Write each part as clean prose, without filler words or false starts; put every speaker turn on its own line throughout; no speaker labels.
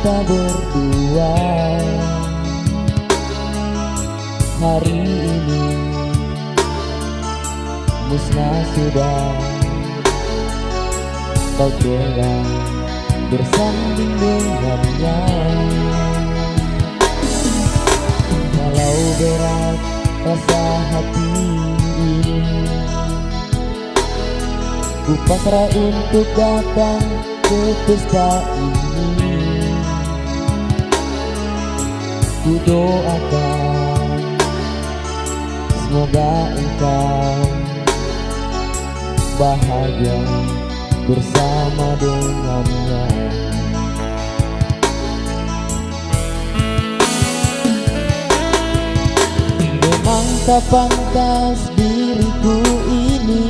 kita berdua. Hari ini musnah sudah, kau telah bersanding dengannya. Walau berat rasa hati ini, ku pasrah untuk datang ke pesta ini. Ku doakan semoga engkau bahagia bersama dengannya. Memang tak pantas diriku ini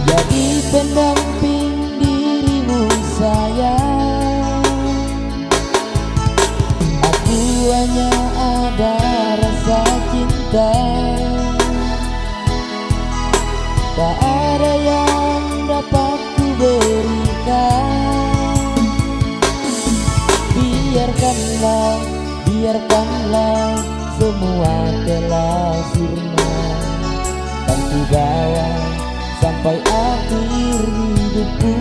jadi pendamping dirimu sayang. Aku hanya ada rasa cinta, tak ada yang dapat ku berikan. Biarkanlah semua telah sirna, kan ku bawa sampai akhir hidupku.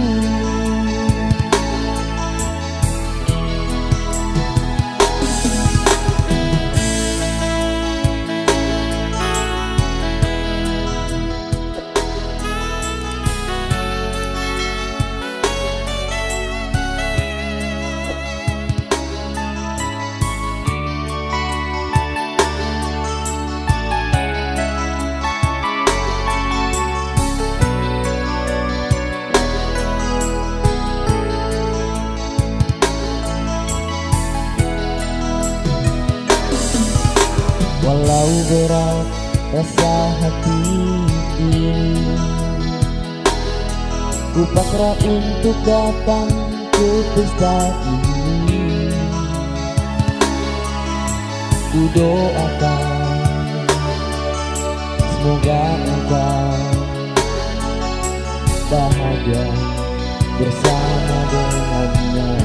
Walau berat rasa hati ini, ku pasrah untuk datang ke pesta ini. Ku doakan semoga engkau bahagia bersama dengannya.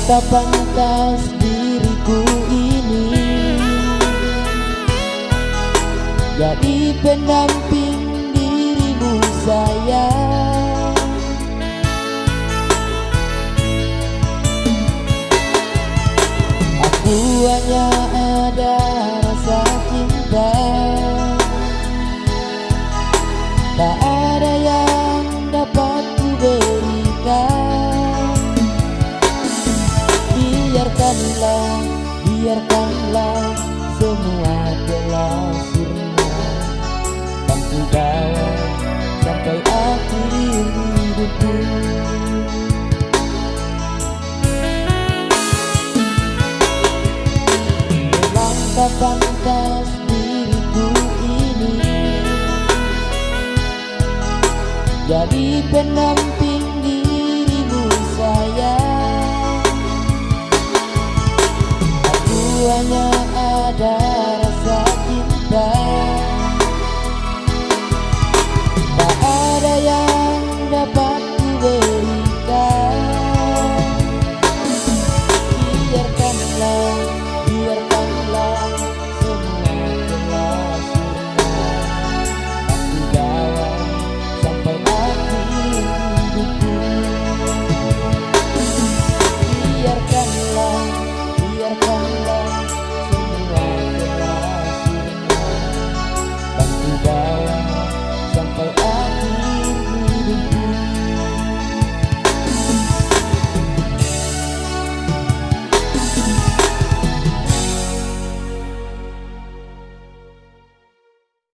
Tak pantas diriku ini jadi pendamping dirimu sayang. Aku hanya ada rasa cinta, tak ada yang dapat ku berikan. Biarkanlah semua telah sirna, kan ku bawa sampai akhir hidupku. Memang tak pantas diriku ini jadi pendamping dirimu sayang. Hanya ada